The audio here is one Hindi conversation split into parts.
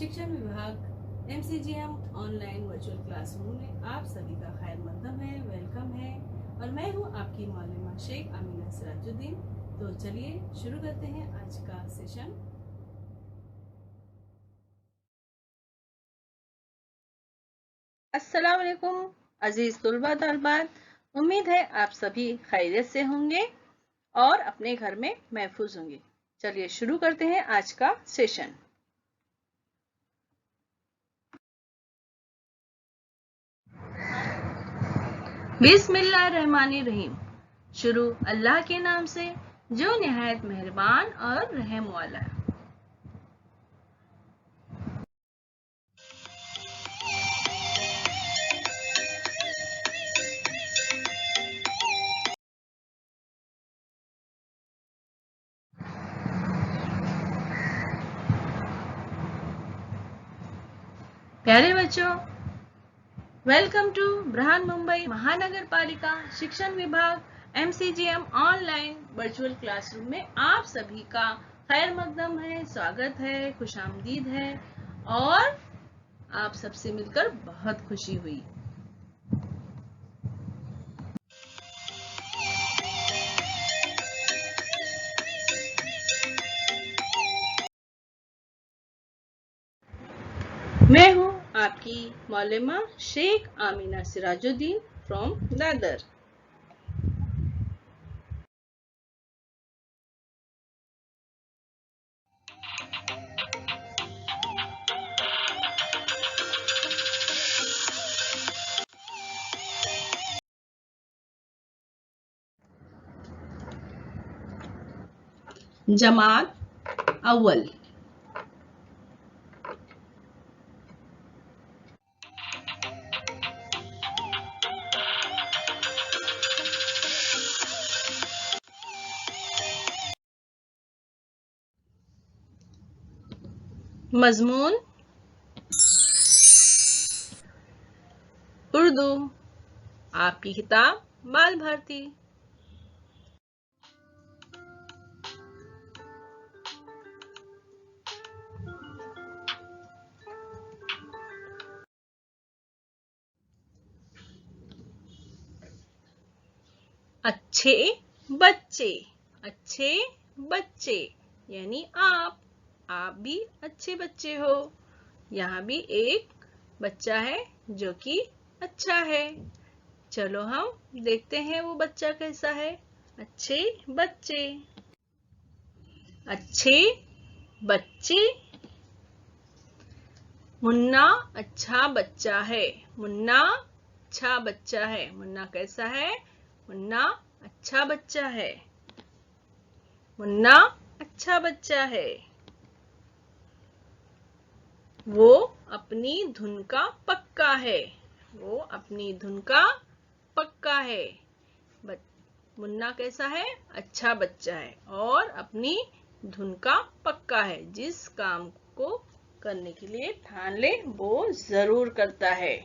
शिक्षण विभाग MCGM ऑनलाइन वर्चुअल क्लासरूम में आप सभी का खैर मकदम है, वेलकम है। और मैं हूं आपकी मौलमा शेख आमीना सिराजुद्दीन। तो चलिए शुरू करते हैं आज का सेशन। अस्सलाम वालेकुम अजीज तुलबा तलबात, उम्मीद है आप सभी खैरियत से होंगे और अपने घर में महफूज होंगे। चलिए शुरू करते हैं आज का सेशन। बिस्मिल्लाहिर्रहमानिर्रहीम। शुरू अल्लाह के नाम से जो निहायत मेहरबान और रहम वाला है। प्यारे बच्चों, वेलकम टू ब्रहान मुंबई महानगर पालिका शिक्षण विभाग MCGM ऑनलाइन वर्चुअल क्लासरूम में आप सभी का खैर मकदम है, स्वागत है, खुशामदीद है और आप सबसे मिलकर बहुत खुशी हुई। मैं हूं आपकी मौलमा शेख आमीना सिराजुद्दीन फ्रॉम दादर। जमात अव्वल। मजमून उर्दू, आपकी किताब बाल भारती। अच्छे बच्चे, अच्छे बच्चे यानी आप भी अच्छे बच्चे हो। यहाँ भी एक बच्चा है जो कि अच्छा है। चलो हम देखते हैं वो बच्चा कैसा है। अच्छे बच्चे, अच्छे बच्चे। मुन्ना अच्छा बच्चा है, मुन्ना अच्छा बच्चा है। मुन्ना कैसा है? मुन्ना अच्छा बच्चा है, मुन्ना अच्छा बच्चा है। वो अपनी धुन का पक्का है, वो अपनी धुन का पक्का है। मुन्ना कैसा है? अच्छा बच्चा है और अपनी धुन का पक्का है। जिस काम को करने के लिए ठान ले वो जरूर करता है।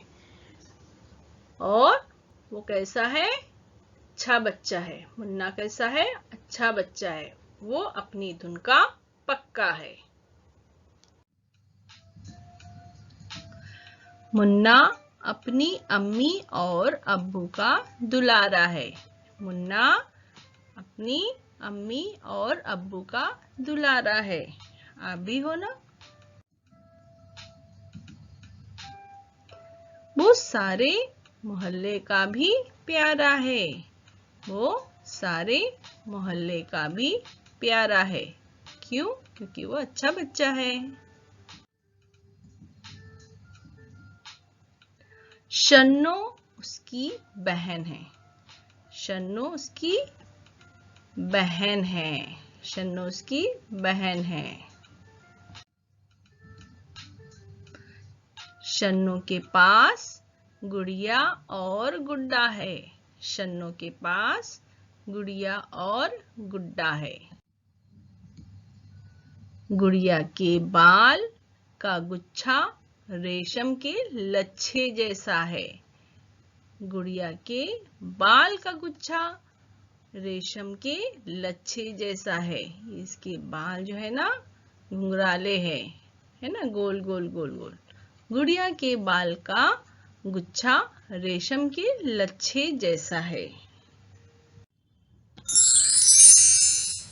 और वो कैसा है? अच्छा बच्चा है। मुन्ना कैसा है? अच्छा बच्चा है। वो अपनी धुन का पक्का है। मुन्ना अपनी अम्मी और अब्बू का दुलारा है। मुन्ना अपनी अम्मी और अब्बू का दुलारा है। आप भी हो ना? वो सारे मोहल्ले का भी प्यारा है, वो सारे मोहल्ले का भी प्यारा है। क्यों? क्योंकि वो अच्छा बच्चा है। शन्नो उसकी बहन है, शन्नो उसकी बहन है, शन्नो उसकी बहन है। शन्नो के पास गुड़िया और गुड्डा है, शन्नो के पास गुड़िया और गुड्डा है। गुड़िया के बाल का गुच्छा रेशम के लच्छे जैसा है। गुड़िया के बाल का गुच्छा रेशम के लच्छे जैसा है। इसके बाल जो है ना घुंघराले हैं। है ना, गोल गोल गोल गोल। गुड़िया के बाल का गुच्छा रेशम के लच्छे जैसा है।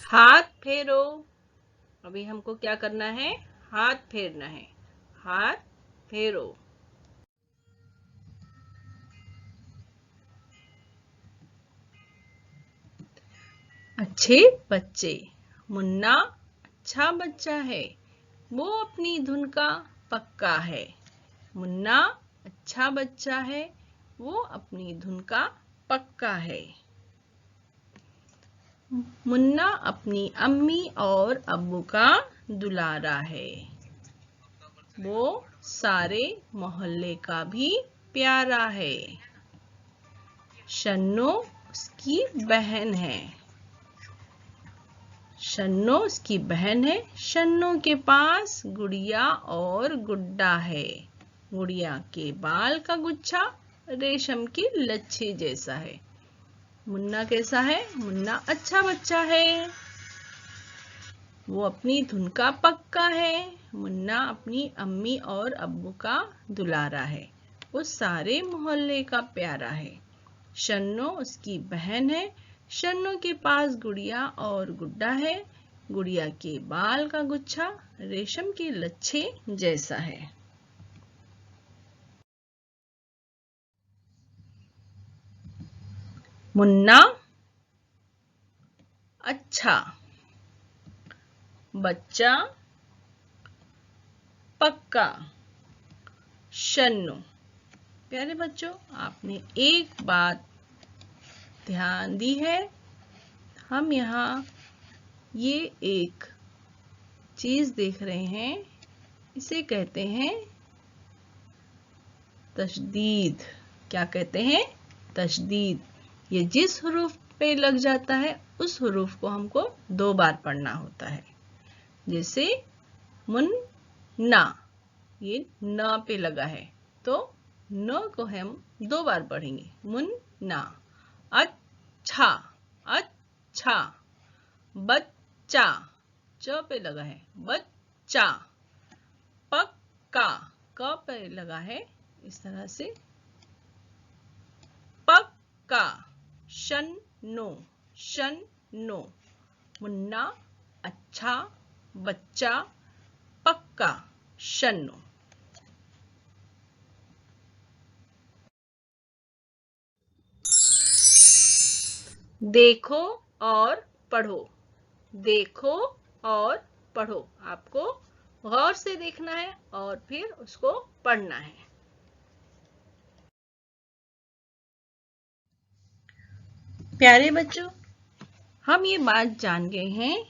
हाथ फेरो। अभी हमको क्या करना है? हाथ फेरना है। हाथ फेरो। अच्छे बच्चे। मुन्ना अच्छा बच्चा है, वो अपनी धुन का पक्का है। मुन्ना अच्छा बच्चा है, वो अपनी धुन का पक्का है। मुन्ना अपनी अम्मी और अब्बू का दुलारा है, वो सारे मोहल्ले का भी प्यारा है। शन्नो उसकी बहन है। शन्नो उसकी बहन है। शन्नो के पास गुड़िया और गुड्डा है। गुड़िया के बाल का गुच्छा रेशम के लच्छे जैसा है। मुन्ना कैसा है? मुन्ना अच्छा बच्चा है, वो अपनी धुन का पक्का है। मुन्ना अपनी अम्मी और अब्बू का दुलारा है, वो सारे मोहल्ले का प्यारा है। शन्नो उसकी बहन है। शन्नो के पास गुड़िया और गुड्डा है। गुड़िया के बाल का गुच्छा रेशम के लच्छे जैसा है। मुन्ना अच्छा, बच्चा पक्का, शन्नु। प्यारे बच्चों, आपने एक बात ध्यान दी है, हम यहाँ ये एक चीज देख रहे हैं, इसे कहते हैं तशदीद। क्या कहते हैं? तशदीद। ये जिस हुरूफ पे लग जाता है उस हुरूफ को हमको 2 बार पढ़ना होता है। जैसे मुन्ना, ये न पे लगा है तो न को हम 2 बार पढ़ेंगे। मुन्ना। अच्छा, अच्छा। बच्चा, च पे लगा है, बच्चा। पक्का, क पे लगा है, इस तरह से पक्का। शन्नो, शन्नो। मुन्ना अच्छा, बच्चा पक्का, शन्नो। देखो और पढ़ो। देखो और पढ़ो। आपको गौर से देखना है और फिर उसको पढ़ना है। प्यारे बच्चों, हम ये बात जान गए हैं,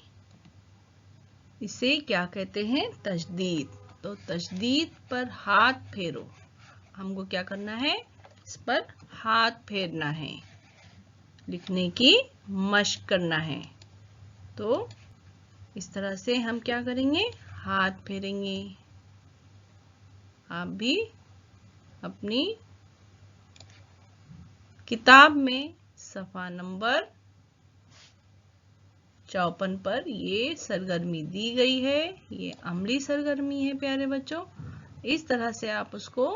इसे क्या कहते हैं? तशदीद। तो तशदीद पर हाथ फेरो। हमको क्या करना है? इस पर हाथ फेरना है, लिखने की मशक करना है। तो इस तरह से हम क्या करेंगे? हाथ फेरेंगे। आप भी अपनी किताब में सफ़ा नंबर 54 पर ये सरगर्मी दी गई है। ये अमली सरगर्मी है प्यारे बच्चों। इस तरह से आप उसको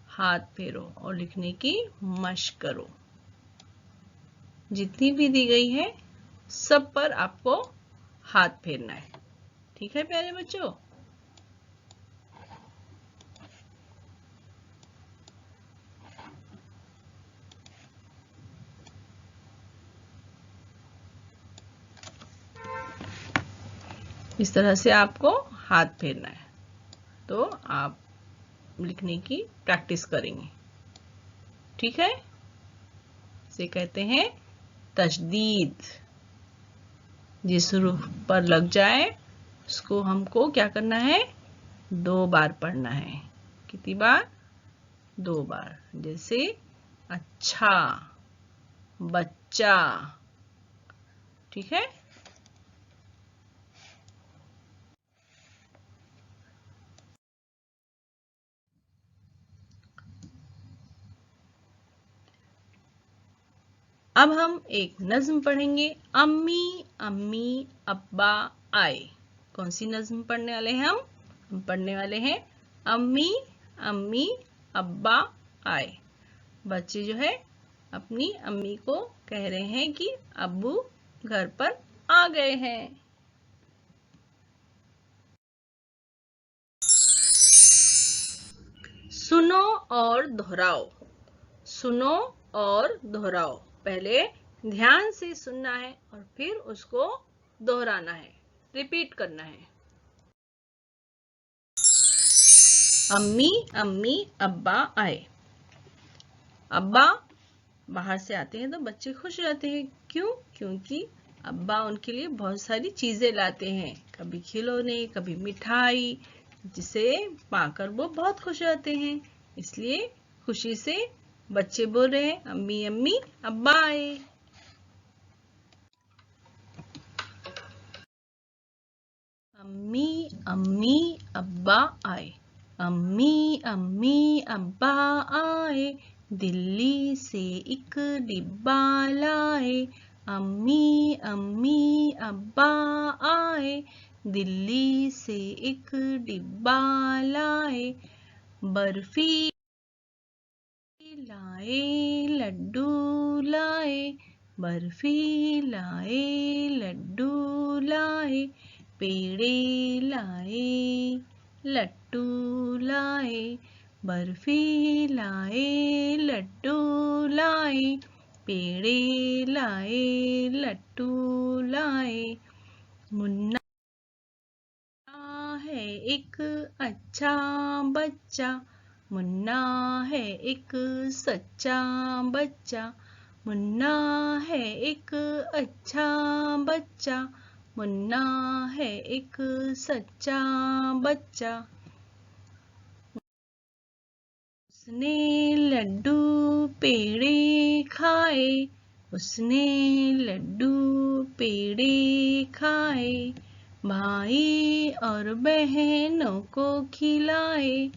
हाथ फेरो और लिखने की मशक करो। जितनी भी दी गई है सब पर आपको हाथ फेरना है। ठीक है प्यारे बच्चों? इस तरह से आपको हाथ फेरना है, तो आप लिखने की प्रैक्टिस करेंगे। ठीक है? इसे कहते हैं तशदीद। जिस हुरूफ पर लग जाए उसको हमको क्या करना है? 2 बार पढ़ना है। कितनी बार? 2 बार। जैसे अच्छा, बच्चा। ठीक है? अब हम एक नज्म पढ़ेंगे। अम्मी अम्मी अब्बा आए। कौन सी नज्म पढ़ने वाले हैं हम? हम पढ़ने वाले हैं अम्मी अम्मी अब्बा आए। बच्चे जो है अपनी अम्मी को कह रहे हैं कि अब्बू घर पर आ गए हैं। सुनो और दोहराओ। सुनो और दोहराओ। पहले ध्यान से सुनना है और फिर उसको दोहराना है, रिपीट करना है। अम्मी अम्मी अब्बा आए। अब्बा बाहर से आते हैं तो बच्चे खुश रहते हैं। क्यों? क्योंकि अब्बा उनके लिए बहुत सारी चीजें लाते हैं, कभी खिलौने, कभी मिठाई, जिसे पाकर वो बहुत खुश रहते हैं। इसलिए खुशी से बच्चे बोल रहे हैं अम्मी अम्मी अब्बा आए। अम्मी अम्मी अब्बा आए। अम्मी अम्मी अब्बा आए, दिल्ली से एक डिब्बा लाए। अम्मी अम्मी अब्बा आए, दिल्ली से एक डिब्बा लाए। बर्फी लाए लड्डू लाए, बर्फी लाए लड्डू लाए। पेड़े लाए लड्डू लाए, बर्फी लाए लड्डू लाए। पेड़े लाए लड्डू लाए। मुन्ना है एक अच्छा बच्चा, मुन्ना है एक सच्चा बच्चा। मुन्ना है एक अच्छा बच्चा, मुन्ना है एक सच्चा बच्चा। उसने लड्डू पेड़े खाए, उसने लड्डू पेड़े खाए। भाई और बहनों को खिलाए,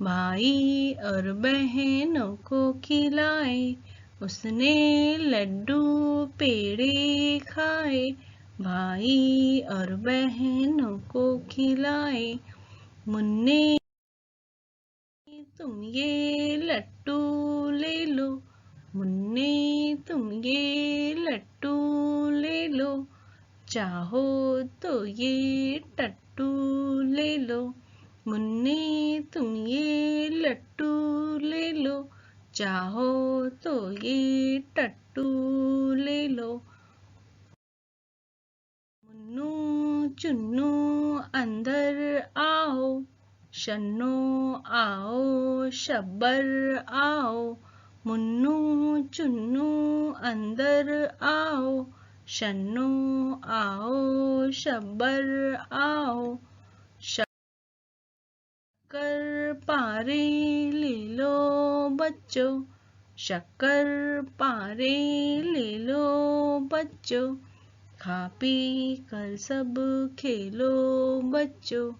भाई और बहनों को खिलाए। उसने लड्डू पेड़े खाए, भाई और बहनों को खिलाए। मुन्ने तुम ये लट्टू ले लो, मुन्ने तुम ये लट्टू ले लो। चाहो तो ये टट्टू ले लो, मुन्ने तुम ये लट्टू ले लो। चाहो तो ये टट्टू ले लो। मुन्नू चुन्नू अंदर आओ, शन्नो आओ शब्बर आओ। मुन्नू चुन्नू अंदर आओ, शन्नो आओ शब्बर आओ। शक्कर पारे ले लो बच्चों, शक्कर पारे ले लो बच्चों। खा पी कर सब खेलो बच्चों,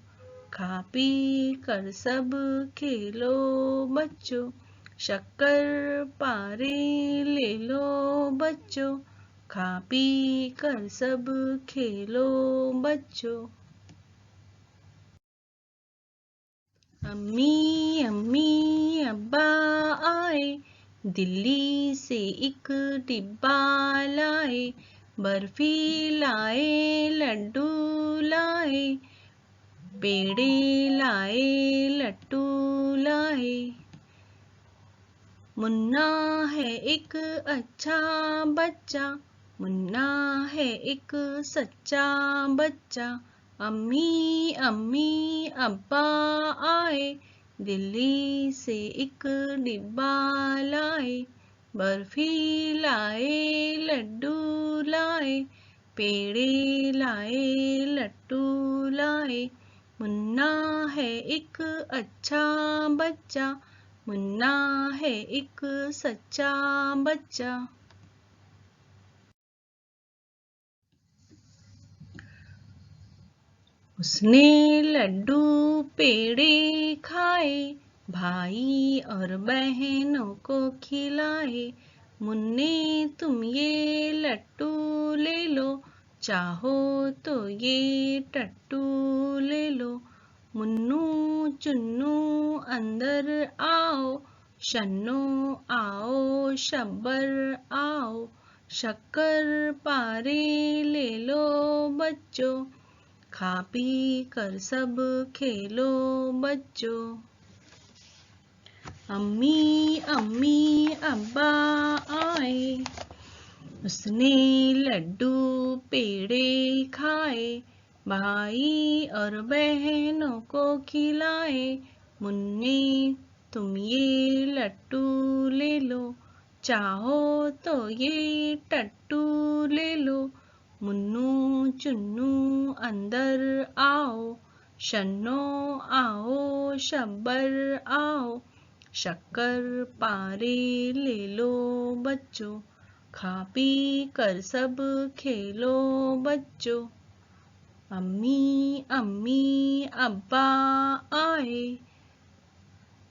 खा पी कर सब खेलो बच्चों। शक्कर पारे ले लो बच्चों, खा पी कर सब खेलो बच्चों। अम्मी अम्मी अब्बा आए, दिल्ली से एक डिब्बा लाए। बर्फी लाए लड्डू लाए, पेड़े लाए लट्टू लाए। मुन्ना है एक अच्छा बच्चा, मुन्ना है एक सच्चा बच्चा। अम्मी अम्मी अब्बा आए, दिल्ली से एक डिब्बा लाए। बर्फी लाए लड्डू लाए, पेड़े लाए लट्टू लाए। मुन्ना है एक अच्छा बच्चा, मुन्ना है एक सच्चा बच्चा। उसने लड्डू पेड़े खाए, भाई और बहनों को खिलाए। मुन्ने तुम ये लट्टू ले लो, चाहो तो ये टट्टू ले लो। मुन्नू चुन्नू अंदर आओ, शन्नो आओ शब्बर आओ, शक्कर पारे ले लो बच्चों, खा पी कर सब खेलो बच्चों। अम्मी अम्मी अब्बा आए, उसने लड्डू पेड़े खाए, भाई और बहनों को खिलाए, मुन्ने तुम ये लड्डू ले लो, चाहो तो ये टट्टू ले लो, मुन्नू चुन्नू अंदर आओ, शन्नो आओ शब्बर आओ, शक्कर पारे ले लो बच्चों, खा पी कर सब खेलो बच्चों। अम्मी अम्मी अब्बा आए,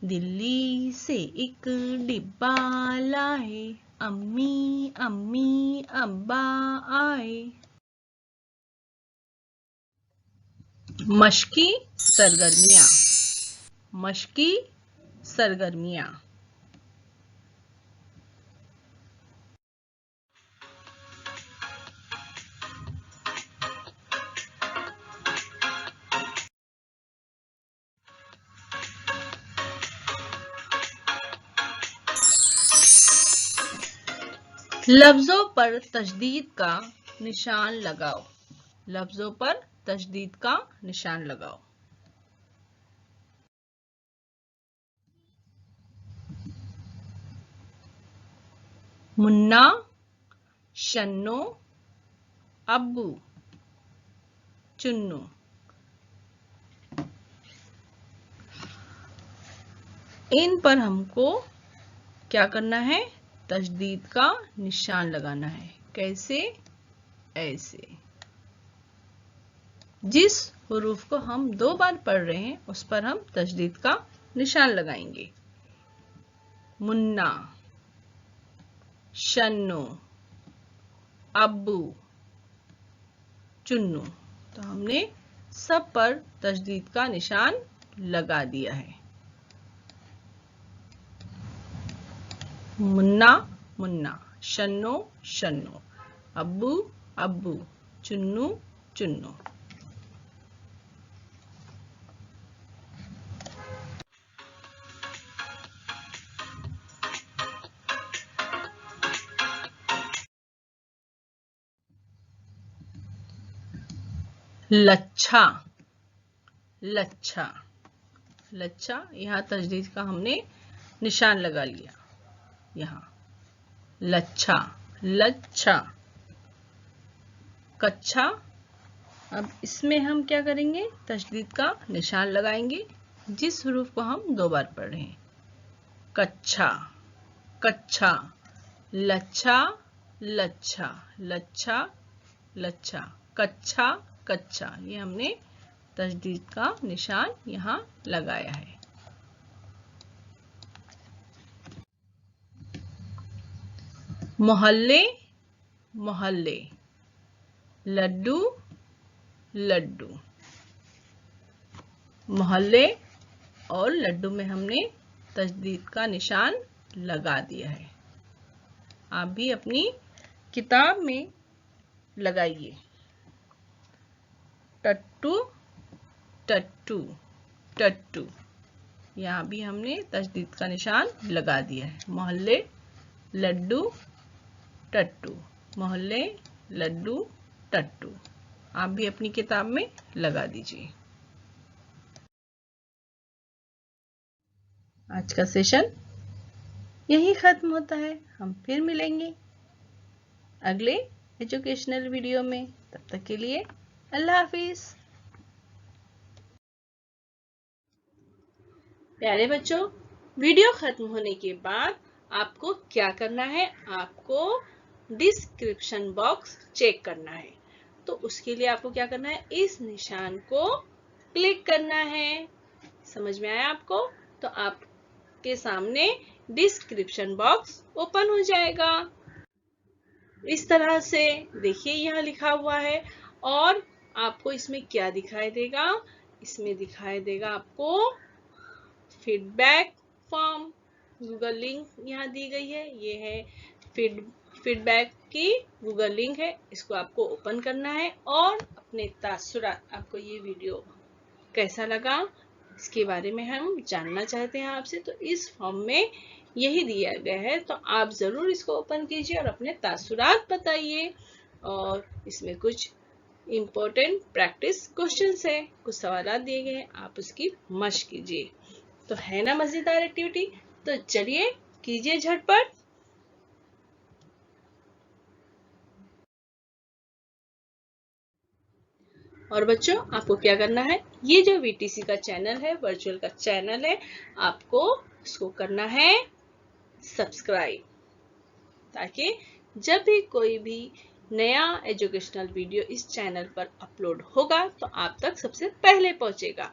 दिल्ली से एक डिब्बा लाए, अम्मी अम्मी अब्बा आए। मशकी सरगर्मियां, मशकी सरगर्मियां। लफ्जों पर तशदीद का निशान लगाओ, लफ्जों पर तशदीद का निशान लगाओ। मुन्ना, शन्नो, अब्बू, चुन्नू। इन पर हमको क्या करना है? तशदीद का निशान लगाना है। कैसे? ऐसे। जिस हुरूफ को हम 2 बार पढ़ रहे हैं उस पर हम तशदीद का निशान लगाएंगे। मुन्ना, शन्नो, अब्बू, चुन्नू। तो हमने सब पर तशदीद का निशान लगा दिया है। मुन्ना मुन्ना, शन्नो शन्नो, अब्बू अब्बू, चुन्नू चुन्नू। लच्छा, लच्छा, लच्छा। यहाँ तशदीद का हमने निशान लगा लिया। यहाँ लच्छा, लच्छा। कच्छा। अब इसमें हम क्या करेंगे? तशदीद का निशान लगाएंगे जिस हुरूफ को हम 2 बार पढ़ रहे हैं। कच्छा, कच्छा, लच्छा, लच्छा, लच्छा, लच्छा, कच्छा, कच्छा। ये हमने तशदीद का निशान यहाँ लगाया है। मोहल्ले, मोहल्ले, लड्डू, लड्डू। मोहल्ले और लड्डू में हमने तशदीद का निशान लगा दिया है। आप भी अपनी किताब में लगाइए। टट्टू, टट्टू, टट्टू। यहाँ भी हमने तशदीद का निशान लगा दिया है। मोहल्ले, लड्डू, टट्टू। मोहल्ले, लड्डू, टट्टू। आप भी अपनी किताब में लगा दीजिए। आज का सेशन यही खत्म होता है। हम फिर मिलेंगे अगले एजुकेशनल वीडियो में। तब तक के लिए अल्लाह हाफिज। प्यारे बच्चों, वीडियो खत्म होने के बाद आपको क्या करना है? आपको डिस्क्रिप्शन बॉक्स चेक करना है। तो उसके लिए आपको क्या करना है? इस निशान को क्लिक करना है। समझ में आया आपको? तो आपके सामने डिस्क्रिप्शन बॉक्स ओपन हो जाएगा। इस तरह से देखिए, यहाँ लिखा हुआ है और आपको इसमें क्या दिखाई देगा इसमें दिखाई देगा आपको फीडबैक फॉर्म। गूगल लिंक यहाँ दी गई है, ये है फीडबैक की गूगल लिंक है, इसको आपको ओपन करना है और अपने तासुरात, आपको ये वीडियो कैसा लगा इसके बारे में हम जानना चाहते हैं आपसे, तो इस फॉर्म में यही दिया गया है, तो आप जरूर इसको ओपन कीजिए और अपने तासुरात बताइए। और इसमें कुछ इम्पोर्टेंट प्रैक्टिस क्वेश्चंस है, कुछ सवाल दिए गए हैं, आप उसकी मशक कीजिए। तो है ना मजेदार एक्टिविटी, तो चलिए कीजिए झटपट। और बच्चों आपको क्या करना है, ये जो VTC का चैनल है, वर्चुअल का चैनल है, आपको इसको करना है सब्सक्राइब, ताकि जब भी कोई भी नया एजुकेशनल वीडियो इस चैनल पर अपलोड होगा तो आप तक सबसे पहले पहुंचेगा।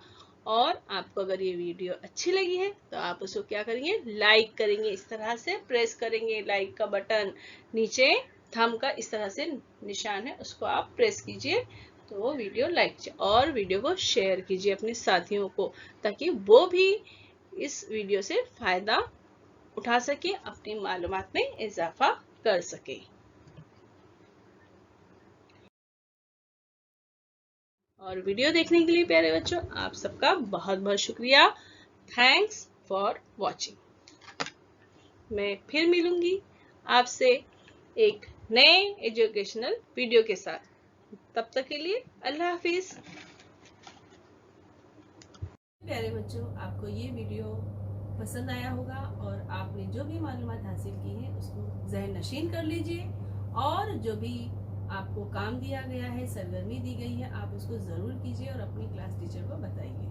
और आपको अगर ये वीडियो अच्छी लगी है तो आप उसको क्या करेंगे, लाइक करेंगे, इस तरह से प्रेस करेंगे लाइक का बटन, नीचे थंब का इस तरह से निशान है, उसको आप प्रेस कीजिए तो वो वीडियो लाइक कीजिए, और वीडियो को शेयर कीजिए अपने साथियों को, ताकि वो भी इस वीडियो से फायदा उठा सके, अपनी मालूमात में इजाफा कर सके। और वीडियो देखने के लिए प्यारे बच्चों आप सबका बहुत बहुत शुक्रिया। Thanks for watching. मैं फिर मिलूंगी आपसे एक नए एजुकेशनल वीडियो के साथ, तब तक के लिए अल्लाह हाफिज। प्यारे बच्चों आपको ये वीडियो पसंद आया होगा और आपने जो भी मालूमात हासिल की है उसको ज़हन नशीन कर लीजिए, और जो भी आपको काम दिया गया है, सरगर्मी दी गई है, आप उसको ज़रूर कीजिए और अपनी क्लास टीचर को बताइए।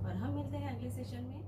और हम मिलते हैं अगले सेशन में।